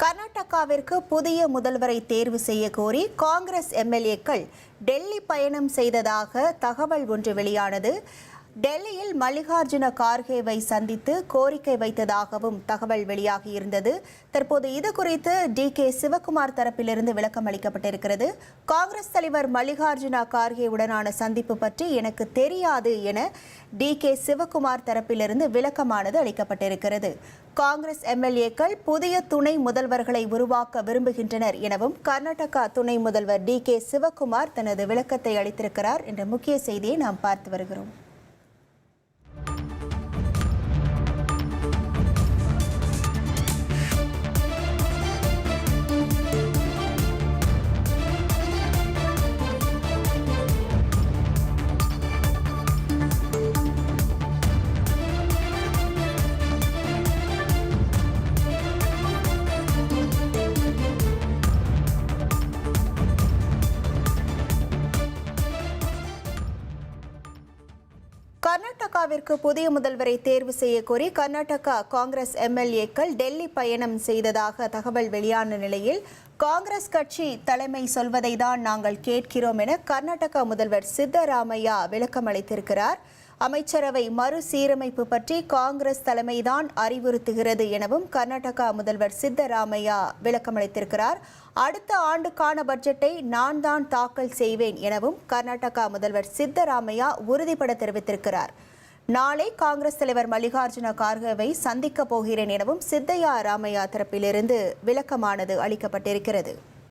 கர்நாடகாவிற்கு புதிய முதல்வரை தேர்வு செய்ய கோரி காங்கிரஸ் எம்எல்ஏக்கள் டெல்லி பயணம் செய்ததாக தகவல் ஒன்று வெளியானது. டெல்லியில் மல்லிகார்ஜுன கார்கேவை சந்தித்து கோரிக்கை வைத்ததாகவும் தகவல் வெளியாகியிருந்தது. தற்போது இது குறித்து டி.கே. சிவக்குமார் தரப்பிலிருந்து விளக்கம் அளிக்கப்பட்டிருக்கிறது. காங்கிரஸ் தலைவர் மல்லிகார்ஜுன கார்கேவுடனான சந்திப்பு பற்றி எனக்கு தெரியாது என டி.கே. சிவக்குமார் தரப்பிலிருந்து விளக்கமானது அளிக்கப்பட்டிருக்கிறது. காங்கிரஸ் எம்எல்ஏக்கள் புதிய துணை முதல்வர்களை உருவாக்க விரும்புகின்றனர் எனவும் கர்நாடகா துணை முதல்வர் டி.கே. சிவக்குமார் தனது விளக்கத்தை அளித்திருக்கிறார் என்ற முக்கிய செய்தியை நாம் பார்த்து வருகிறோம். கர்நாடகாவிற்கு புதிய முதல்வரை தேர்வு செய்ய கோரி கர்நாடகா காங்கிரஸ் எம்எல்ஏக்கள் டெல்லி பயணம் செய்ததாக தகவல் வெளியான நிலையில் காங்கிரஸ் கட்சி தலைமை சொல்வதை தான் நாங்கள் கேட்கிறோம் என கர்நாடகா முதல்வர் சித்தராமையா விளக்கம் அளித்திருக்கிறார். அமைச்சரவை மறுசீரமைப்பு பற்றி காங்கிரஸ் தலைமைதான் அறிவுறுத்துகிறது எனவும் கர்நாடகா முதல்வர் சித்தராமையா விளக்கம் அளித்திருக்கிறார். அடுத்த ஆண்டுக்கான பட்ஜெட்டை நான் தான் தாக்கல் செய்வேன் எனவும் கர்நாடகா முதல்வர் சித்தராமையா உறுதிபட தெரிவித்திருக்கிறார். நாளை காங்கிரஸ் தலைவர் மல்லிகார்ஜுன கார்கேவை சந்திக்கப் போகிறேன் எனவும் சித்தராமையா தரப்பிலிருந்து விளக்கமானது அளிக்கப்பட்டிருக்கிறது.